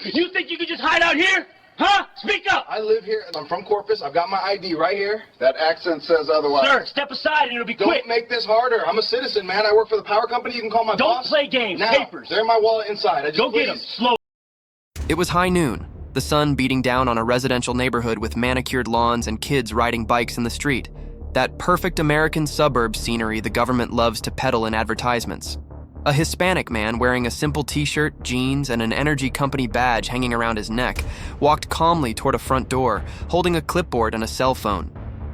You think you can just hide out here? Huh? Speak up! I live here, and I'm from Corpus. I've got my ID right here. That accent says otherwise. Sir, step aside and it'll be quick. Don't make this harder. I'm a citizen, man. I work for the power company. You can call my boss. Don't play games. Now, Papers. they're in my wallet inside. Go get them. Slow. It was high noon, the sun beating down on a residential neighborhood with manicured lawns and kids riding bikes in the street. That perfect American suburb scenery the government loves to peddle in advertisements. A Hispanic man wearing a simple t-shirt, jeans, and an energy company badge hanging around his neck walked calmly toward a front door, holding a clipboard and a cell phone.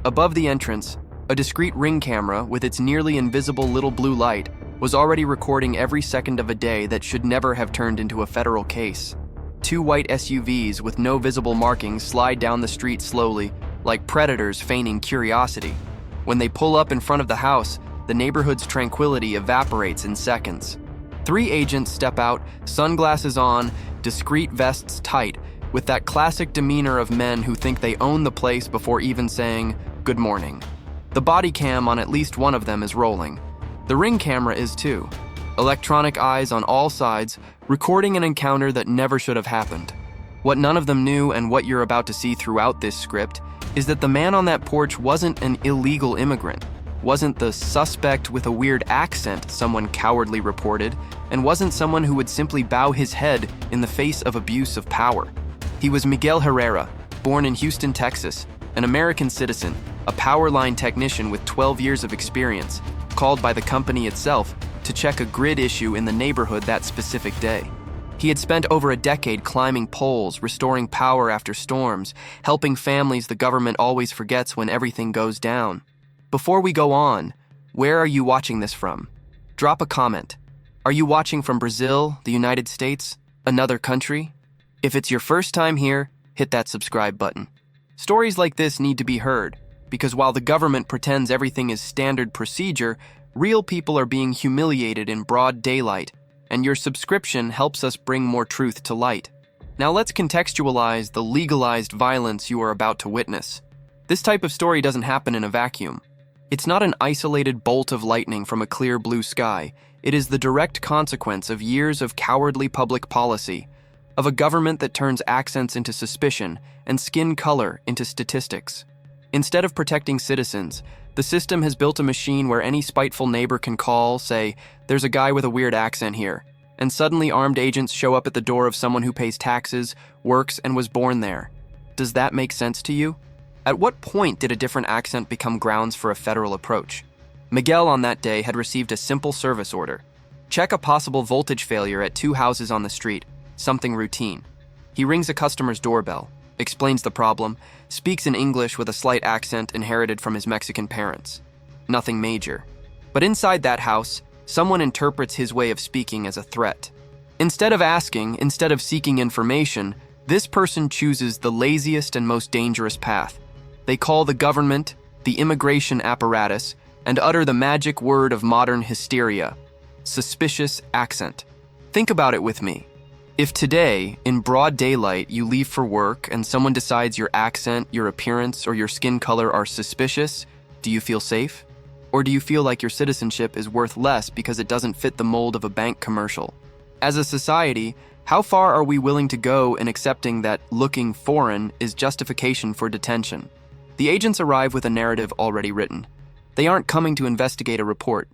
Above the entrance, a discreet ring camera with its nearly invisible little blue light was already recording every second of a day that should never have turned into a federal case. Two white SUVs with no visible markings slide down the street slowly, like predators feigning curiosity. When they pull up in front of the house, the neighborhood's tranquility evaporates in seconds. Three agents step out, sunglasses on, discreet vests tight, with that classic demeanor of men who think they own the place before even saying, "Good morning." The body cam on at least one of them is rolling. The ring camera is too. Electronic eyes on all sides, recording an encounter that never should have happened. What none of them knew, and what you're about to see throughout this script, is that the man on that porch wasn't an illegal immigrant, wasn't the suspect with a weird accent someone cowardly reported, and wasn't someone who would simply bow his head in the face of abuse of power. He was Miguel Herrera, born in Houston, Texas, an American citizen, a power line technician with 12 years of experience, called by the company itself to check a grid issue in the neighborhood that specific day. He had spent over a decade climbing poles, restoring power after storms, helping families the government always forgets when everything goes down. Before we go on, where are you watching this from? Drop a comment. Are you watching from Brazil, the United States, another country? If it's your first time here, hit that subscribe button. Stories like this need to be heard, because while the government pretends everything is standard procedure, real people are being humiliated in broad daylight, and your subscription helps us bring more truth to light. Now let's contextualize the legalized violence you are about to witness. This type of story doesn't happen in a vacuum. It's not an isolated bolt of lightning from a clear blue sky. It is the direct consequence of years of cowardly public policy, of a government that turns accents into suspicion and skin color into statistics. Instead of protecting citizens, the system has built a machine where any spiteful neighbor can call, say, "There's a guy with a weird accent here," and suddenly armed agents show up at the door of someone who pays taxes, works, and was born there. Does that make sense to you? At what point did a different accent become grounds for a federal approach? Miguel on that day had received a simple service order. Check a possible voltage failure at two houses on the street, something routine. He rings a customer's doorbell, explains the problem, speaks in English with a slight accent inherited from his Mexican parents. Nothing major. But inside that house, someone interprets his way of speaking as a threat. Instead of seeking information, this person chooses the laziest and most dangerous path. They call the government, the immigration apparatus, and utter the magic word of modern hysteria: suspicious accent. Think about it with me. If today, in broad daylight, you leave for work and someone decides your accent, your appearance, or your skin color are suspicious, do you feel safe? Or do you feel like your citizenship is worth less because it doesn't fit the mold of a bank commercial? As a society, how far are we willing to go in accepting that looking foreign is justification for detention? The agents arrive with a narrative already written. They aren't coming to investigate a report.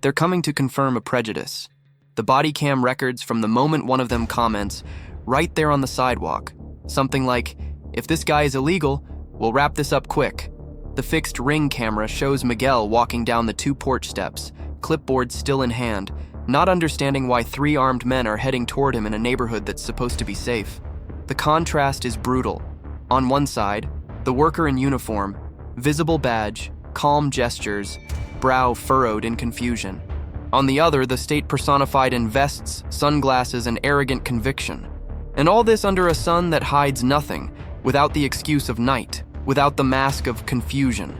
They're coming to confirm a prejudice. The body cam records from the moment one of them comments, right there on the sidewalk, something like, "If this guy is illegal, we'll wrap this up quick." The fixed ring camera shows Miguel walking down the two porch steps, clipboard still in hand, not understanding why three armed men are heading toward him in a neighborhood that's supposed to be safe. The contrast is brutal. On one side, the worker in uniform, visible badge, calm gestures, brow furrowed in confusion. On the other, the state personified in vests, sunglasses, and arrogant conviction. And all this under a sun that hides nothing, without the excuse of night, without the mask of confusion.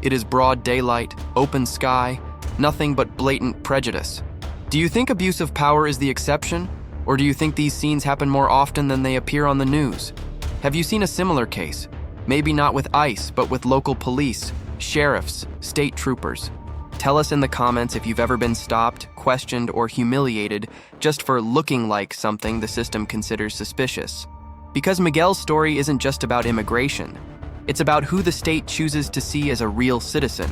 It is broad daylight, open sky, nothing but blatant prejudice. Do you think abuse of power is the exception? Or do you think these scenes happen more often than they appear on the news? Have you seen a similar case? Maybe not with ICE, but with local police, sheriffs, state troopers. Tell us in the comments if you've ever been stopped, questioned, or humiliated just for looking like something the system considers suspicious. Because Miguel's story isn't just about immigration. It's about who the state chooses to see as a real citizen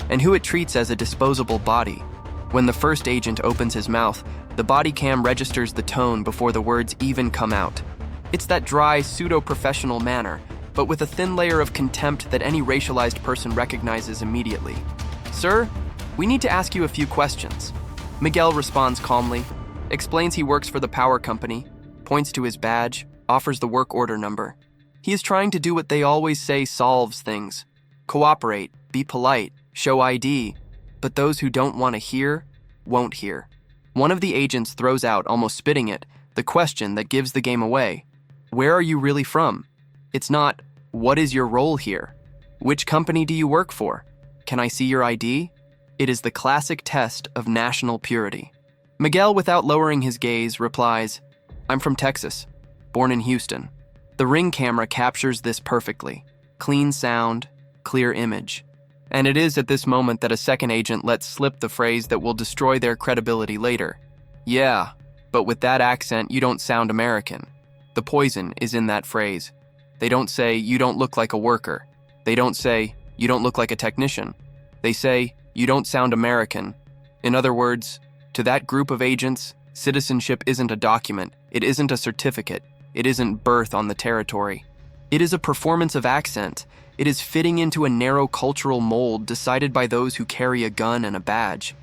and who it treats as a disposable body. When the first agent opens his mouth, the body cam registers the tone before the words even come out. It's that dry, pseudo-professional manner, but with a thin layer of contempt that any racialized person recognizes immediately. "Sir, we need to ask you a few questions." Miguel responds calmly, explains he works for the power company, points to his badge, offers the work order number. He is trying to do what they always say solves things. Cooperate, be polite, show ID, but those who don't want to hear, won't hear. One of the agents throws out, almost spitting it, the question that gives the game away. Where are you really from? It's not, what is your role here? Which company do you work for? Can I see your ID? It is the classic test of national purity. Miguel, without lowering his gaze, replies, "I'm from Texas, born in Houston." The Ring camera captures this perfectly. Clean sound, clear image. And it is at this moment that a second agent lets slip the phrase that will destroy their credibility later. "Yeah, but with that accent, you don't sound American." The poison is in that phrase. They don't say, "You don't look like a worker." They don't say, "You don't look like a technician." They say, "You don't sound American." In other words, to that group of agents, citizenship isn't a document, it isn't a certificate, it isn't birth on the territory. It is a performance of accent. It is fitting into a narrow cultural mold decided by those who carry a gun and a badge.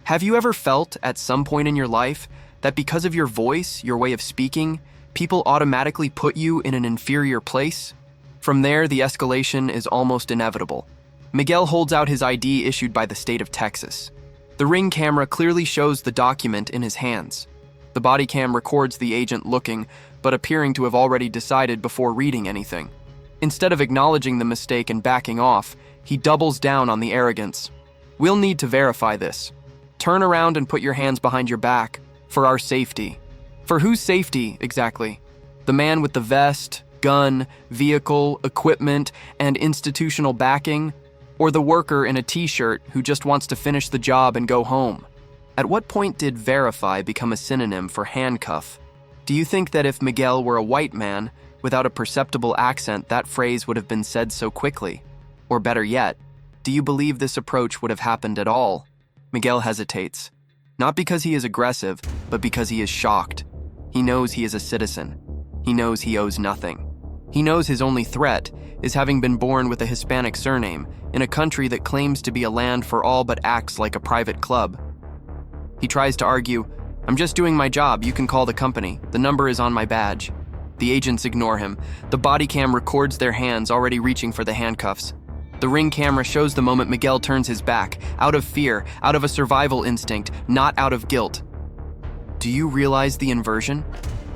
Have you ever felt, at some point in your life, that because of your voice, your way of speaking, people automatically put you in an inferior place? From there, the escalation is almost inevitable. Miguel holds out his ID issued by the state of Texas. The Ring camera clearly shows the document in his hands. The body cam records the agent looking, but appearing to have already decided before reading anything. Instead of acknowledging the mistake and backing off, he doubles down on the arrogance. "We'll need to verify this. Turn around and put your hands behind your back, for our safety." For whose safety, exactly? The man with the vest, gun, vehicle, equipment, and institutional backing? Or the worker in a t-shirt who just wants to finish the job and go home? At what point did verify become a synonym for handcuff? Do you think that if Miguel were a white man, without a perceptible accent, that phrase would have been said so quickly? Or better yet, do you believe this approach would have happened at all? Miguel hesitates. Not because he is aggressive, but because he is shocked. He knows he is a citizen. He knows he owes nothing. He knows his only threat is having been born with a Hispanic surname in a country that claims to be a land for all but acts like a private club. He tries to argue, "I'm just doing my job, you can call the company. The number is on my badge." The agents ignore him. The body cam records their hands already reaching for the handcuffs. The Ring camera shows the moment Miguel turns his back, out of fear, out of a survival instinct, not out of guilt. Do you realize the inversion?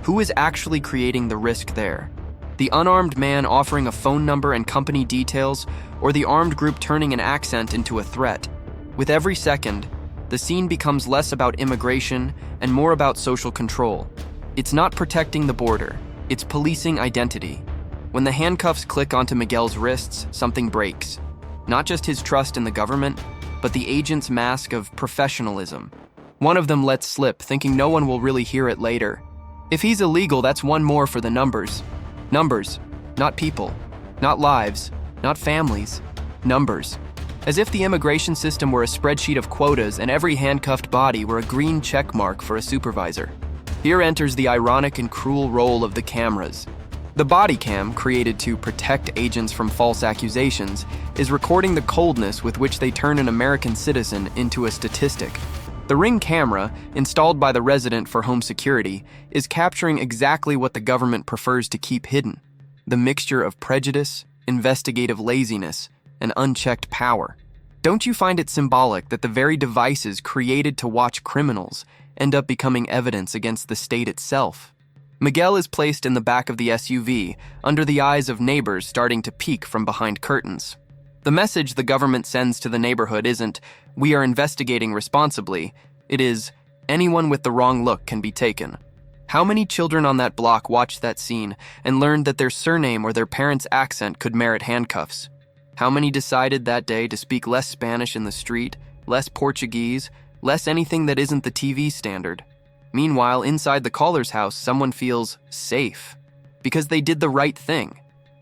Who is actually creating the risk there? The unarmed man offering a phone number and company details, or the armed group turning an accent into a threat? With every second, the scene becomes less about immigration and more about social control. It's not protecting the border, it's policing identity. When the handcuffs click onto Miguel's wrists, something breaks. Not just his trust in the government, but the agent's mask of professionalism. One of them lets slip, thinking no one will really hear it later. If he's illegal, that's one more for the numbers. Numbers, not people, not lives, not families. Numbers. As if the immigration system were a spreadsheet of quotas and every handcuffed body were a green check mark for a supervisor. Here enters the ironic and cruel role of the cameras. The body cam, created to protect agents from false accusations, is recording the coldness with which they turn an American citizen into a statistic. The Ring camera, installed by the resident for home security, is capturing exactly what the government prefers to keep hidden: the mixture of prejudice, investigative laziness, and unchecked power. Don't you find it symbolic that the very devices created to watch criminals end up becoming evidence against the state itself? Miguel is placed in the back of the SUV, under the eyes of neighbors starting to peek from behind curtains. The message the government sends to the neighborhood isn't, "We are investigating responsibly." It is, "Anyone with the wrong look can be taken." How many children on that block watched that scene and learned that their surname or their parents' accent could merit handcuffs? How many decided that day to speak less Spanish in the street less Portuguese, less anything that isn't the TV standard. Meanwhile, inside the caller's house, someone feels safe because they did the right thing.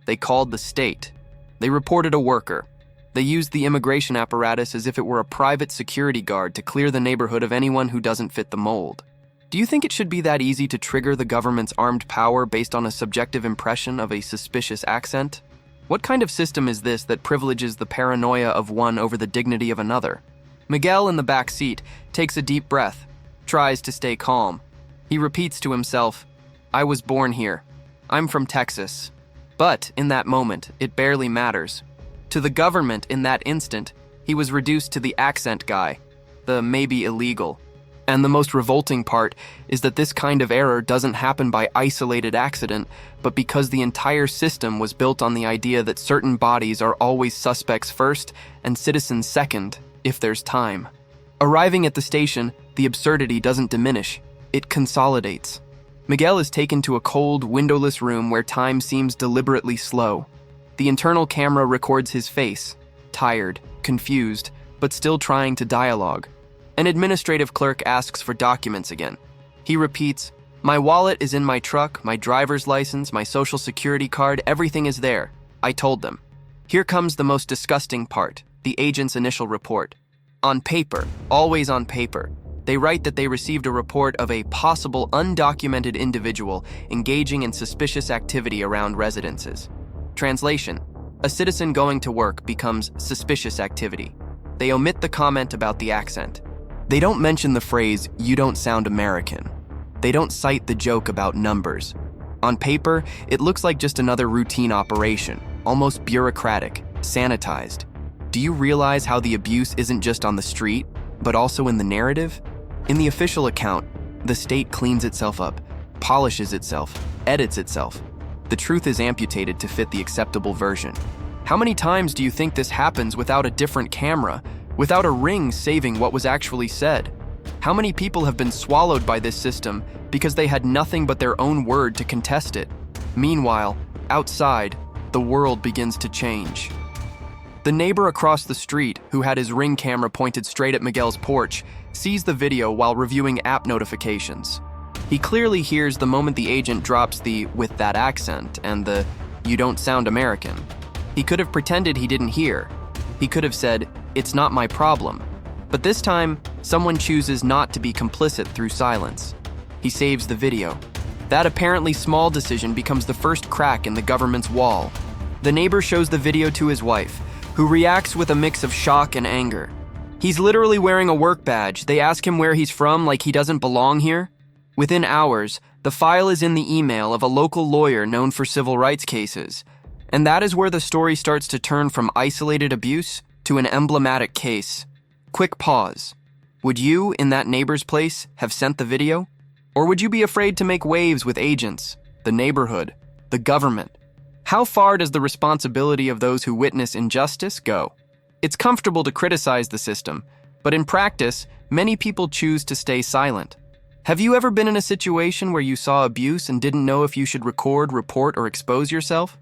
They called the state. They reported a worker. They used the immigration apparatus as if it were a private security guard to clear the neighborhood of anyone who doesn't fit the mold. Do you think it should be that easy to trigger the government's armed power based on a subjective impression of a suspicious accent? What kind of system is this that privileges the paranoia of one over the dignity of another? Miguel in the back seat takes a deep breath, tries to stay calm. He repeats to himself, "I was born here. I'm from Texas." But in that moment, it barely matters. To the government in that instant, he was reduced to the accent guy, the maybe illegal. And the most revolting part is that this kind of error doesn't happen by isolated accident, but because the entire system was built on the idea that certain bodies are always suspects first and citizens second, if there's time. Arriving at the station, the absurdity doesn't diminish, it consolidates. Miguel is taken to a cold, windowless room where time seems deliberately slow. The internal camera records his face, tired, confused, but still trying to dialogue. An administrative clerk asks for documents again. He repeats, "My wallet is in my truck, my driver's license, my social security card, everything is there. I told them." Here comes the most disgusting part, the agent's initial report. On paper, always on paper, they write that they received a report of a possible undocumented individual engaging in suspicious activity around residences. Translation: a citizen going to work becomes suspicious activity. They omit the comment about the accent. They don't mention the phrase, "You don't sound American." They don't cite the joke about numbers. On paper, it looks like just another routine operation, almost bureaucratic, sanitized. Do you realize how the abuse isn't just on the street, but also in the narrative? In the official account, the state cleans itself up, polishes itself, edits itself. The truth is amputated to fit the acceptable version. How many times do you think this happens without a different camera, without a ring saving what was actually said? How many people have been swallowed by this system because they had nothing but their own word to contest it? Meanwhile, outside, the world begins to change. The neighbor across the street, who had his Ring camera pointed straight at Miguel's porch, sees the video while reviewing app notifications. He clearly hears the moment the agent drops the "with that accent" and the "you don't sound American." He could have pretended he didn't hear. He could have said, "It's not my problem." But this time, someone chooses not to be complicit through silence. He saves the video. That apparently small decision becomes the first crack in the government's wall. The neighbor shows the video to his wife, who reacts with a mix of shock and anger. He's literally wearing a work badge. They ask him where he's from, like he doesn't belong here. Within hours, the file is in the email of a local lawyer known for civil rights cases. And that is where the story starts to turn from isolated abuse to an emblematic case. Quick pause. Would you, in that neighbor's place, have sent the video? Or would you be afraid to make waves with agents, the neighborhood, the government? How far does the responsibility of those who witness injustice go? It's comfortable to criticize the system, but in practice, many people choose to stay silent. Have you ever been in a situation where you saw abuse and didn't know if you should record, report, or expose yourself?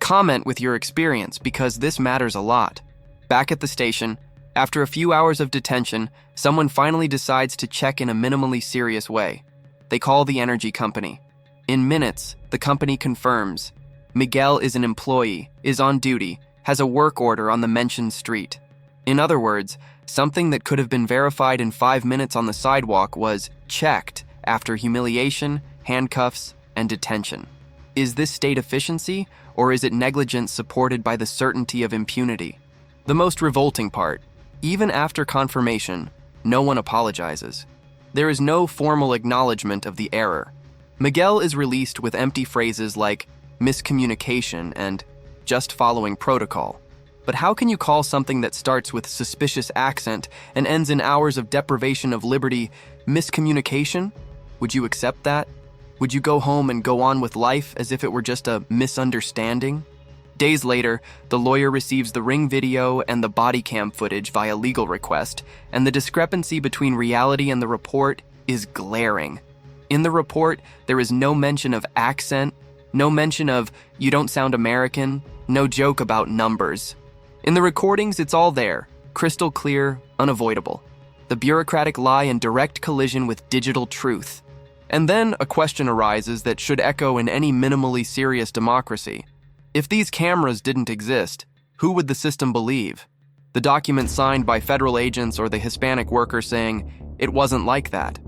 Comment with your experience because this matters a lot. Back at the station, after a few hours of detention, someone finally decides to check in a minimally serious way. They call the energy company. In minutes, the company confirms Miguel is an employee, is on duty, has a work order on the mentioned street. In other words, something that could have been verified in 5 minutes on the sidewalk was checked after humiliation, handcuffs, and detention. Is this state efficiency, or is it negligence supported by the certainty of impunity? The most revolting part, even after confirmation, no one apologizes. There is no formal acknowledgement of the error. Miguel is released with empty phrases like miscommunication and just following protocol. But how can you call something that starts with suspicious accent and ends in hours of deprivation of liberty miscommunication? Would you accept that? Would you go home and go on with life as if it were just a misunderstanding? Days later, the lawyer receives the Ring video and the body cam footage via legal request, and the discrepancy between reality and the report is glaring. In the report, there is no mention of accent, no mention of "you don't sound American," no joke about numbers. In the recordings, it's all there. Crystal clear, unavoidable. The bureaucratic lie in direct collision with digital truth. And then a question arises that should echo in any minimally serious democracy. If these cameras didn't exist, who would the system believe? The document signed by federal agents or the Hispanic worker saying, "It wasn't like that."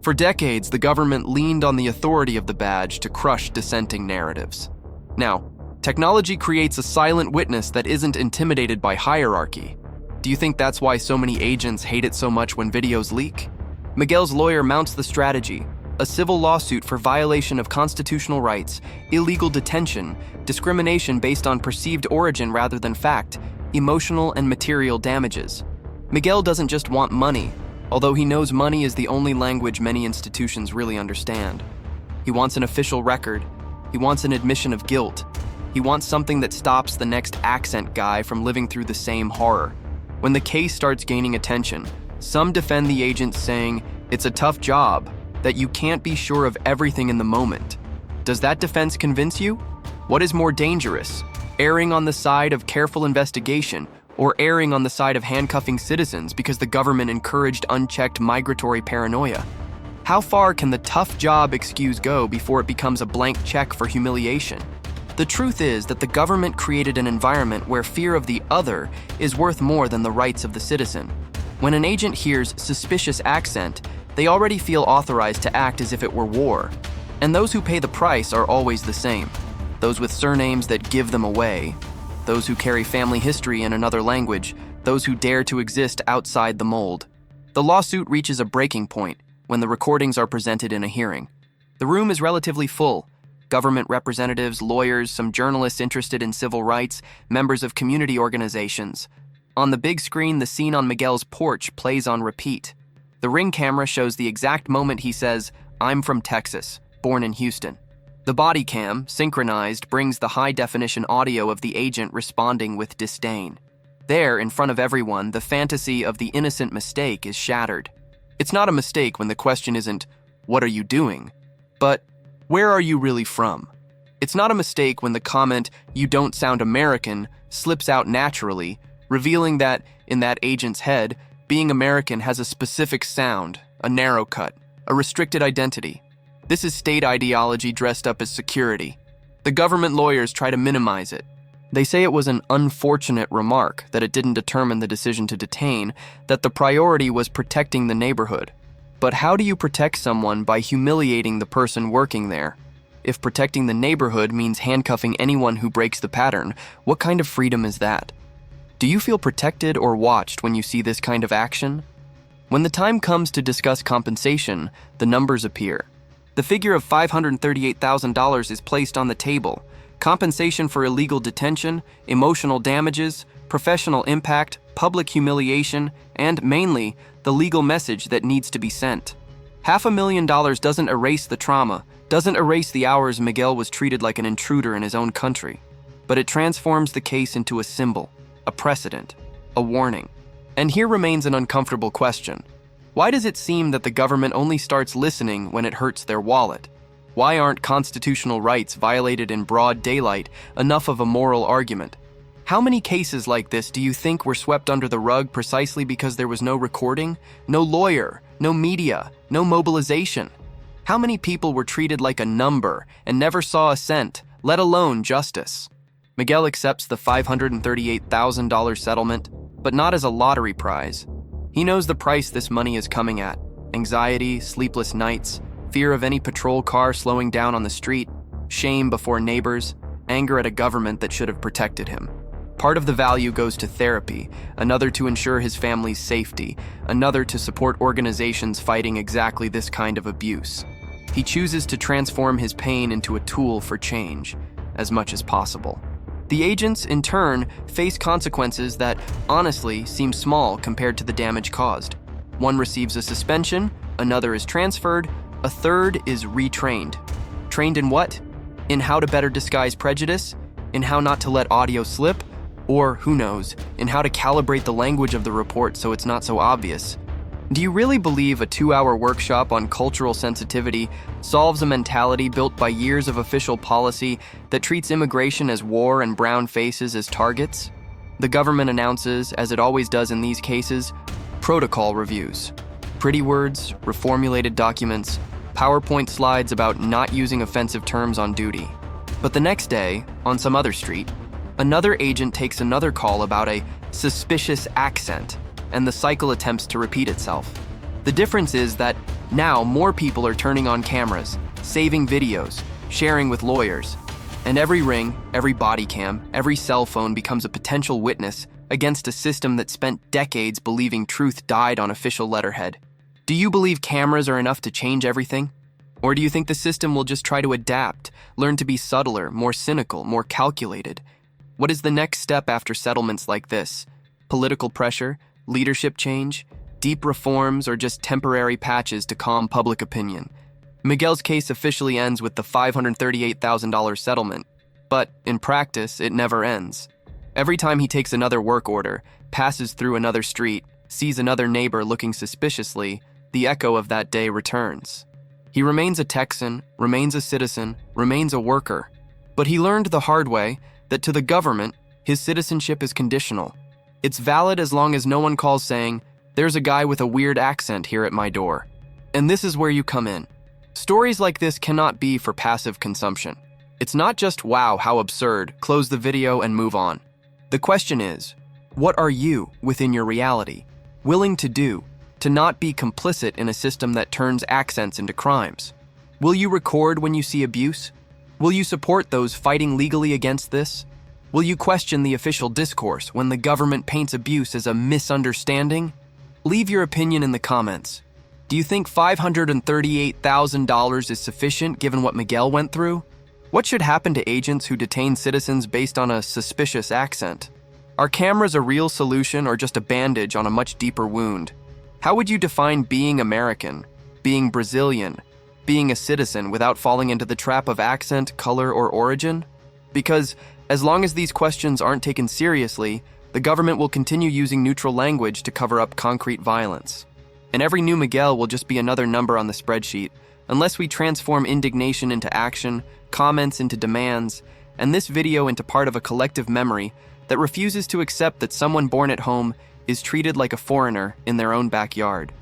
For decades, the government leaned on the authority of the badge to crush dissenting narratives. Now, technology creates a silent witness that isn't intimidated by hierarchy. Do you think that's why so many agents hate it so much when videos leak? Miguel's lawyer mounts the strategy: a civil lawsuit for violation of constitutional rights, illegal detention, discrimination based on perceived origin rather than fact, emotional and material damages. Miguel doesn't just want money, although he knows money is the only language many institutions really understand. He wants an official record. He wants an admission of guilt. He wants something that stops the next accent guy from living through the same horror. When the case starts gaining attention, some defend the agent saying, "It's a tough job, that you can't be sure of everything in the moment." Does that defense convince you? What is more dangerous, erring on the side of careful investigation or erring on the side of handcuffing citizens because the government encouraged unchecked migratory paranoia? How far can the tough job excuse go before it becomes a blank check for humiliation? The truth is that the government created an environment where fear of the other is worth more than the rights of the citizen. When an agent hears suspicious accent, they already feel authorized to act as if it were war. And those who pay the price are always the same. Those with surnames that give them away. Those who carry family history in another language. Those who dare to exist outside the mold. The lawsuit reaches a breaking point when the recordings are presented in a hearing. The room is relatively full. Government representatives, lawyers, some journalists interested in civil rights, members of community organizations. On the big screen, the scene on Miguel's porch plays on repeat. The Ring camera shows the exact moment he says, "I'm from Texas, born in Houston." The body cam, synchronized, brings the high-definition audio of the agent responding with disdain. There, in front of everyone, the fantasy of the innocent mistake is shattered. It's not a mistake when the question isn't, "What are you doing?" but "Where are you really from?" It's not a mistake when the comment, "You don't sound American," slips out naturally, revealing that, in that agent's head, being American has a specific sound, a narrow cut, a restricted identity. This is state ideology dressed up as security. The government lawyers try to minimize it. They say it was an unfortunate remark, that it didn't determine the decision to detain, that the priority was protecting the neighborhood. But how do you protect someone by humiliating the person working there? If protecting the neighborhood means handcuffing anyone who breaks the pattern, what kind of freedom is that? Do you feel protected or watched when you see this kind of action? When the time comes to discuss compensation, the numbers appear. The figure of $538,000 is placed on the table. Compensation for illegal detention, emotional damages, professional impact, public humiliation, and mainly, the legal message that needs to be sent. $500,000 doesn't erase the trauma, doesn't erase the hours Miguel was treated like an intruder in his own country, but it transforms the case into a symbol, a precedent, a warning. And here remains an uncomfortable question. Why does it seem that the government only starts listening when it hurts their wallet? Why aren't constitutional rights violated in broad daylight enough of a moral argument? How many cases like this do you think were swept under the rug precisely because there was no recording, no lawyer, no media, no mobilization? How many people were treated like a number and never saw a cent, let alone justice? Miguel accepts the $538,000 settlement, but not as a lottery prize. He knows the price this money is coming at: anxiety, sleepless nights, fear of any patrol car slowing down on the street, shame before neighbors, anger at a government that should have protected him. Part of the value goes to therapy, another to ensure his family's safety, another to support organizations fighting exactly this kind of abuse. He chooses to transform his pain into a tool for change, as much as possible. The agents, in turn, face consequences that, honestly, seem small compared to the damage caused. One receives a suspension, another is transferred, a third is retrained. Trained in what? In how to better disguise prejudice? In how not to let audio slip? Or, who knows, in how to calibrate the language of the report so it's not so obvious. Do you really believe a 2-hour workshop on cultural sensitivity solves a mentality built by years of official policy that treats immigration as war and brown faces as targets? The government announces, as it always does in these cases, protocol reviews. Pretty words, reformulated documents, PowerPoint slides about not using offensive terms on duty. But the next day, on some other street, another agent takes another call about a suspicious accent, and the cycle attempts to repeat itself. The difference is that now more people are turning on cameras, saving videos, sharing with lawyers, and every ring, every body cam, every cell phone becomes a potential witness against a system that spent decades believing truth died on official letterhead. Do you believe cameras are enough to change everything? Or do you think the system will just try to adapt, learn to be subtler, more cynical, more calculated? What is the next step after settlements like this? Political pressure, leadership change, deep reforms, or just temporary patches to calm public opinion? Miguel's case officially ends with the $538,000 settlement, but in practice, it never ends. Every time he takes another work order, passes through another street, sees another neighbor looking suspiciously, the echo of that day returns. He remains a Texan, remains a citizen, remains a worker. But he learned the hard way that to the government, his citizenship is conditional. It's valid as long as no one calls saying, "There's a guy with a weird accent here at my door." And this is where you come in. Stories like this cannot be for passive consumption. It's not just, wow, how absurd, close the video and move on. The question is, what are you, within your reality, willing to do to not be complicit in a system that turns accents into crimes? Will you record when you see abuse? Will you support those fighting legally against this? Will you question the official discourse when the government paints abuse as a misunderstanding? Leave your opinion in the comments. Do you think $538,000 is sufficient given what Miguel went through? What should happen to agents who detain citizens based on a suspicious accent? Are cameras a real solution or just a bandage on a much deeper wound? How would you define being American, being Brazilian, being a citizen without falling into the trap of accent, color, or origin? Because as long as these questions aren't taken seriously, the government will continue using neutral language to cover up concrete violence. And every new Miguel will just be another number on the spreadsheet, unless we transform indignation into action, comments into demands, and this video into part of a collective memory that refuses to accept that someone born at home is treated like a foreigner in their own backyard.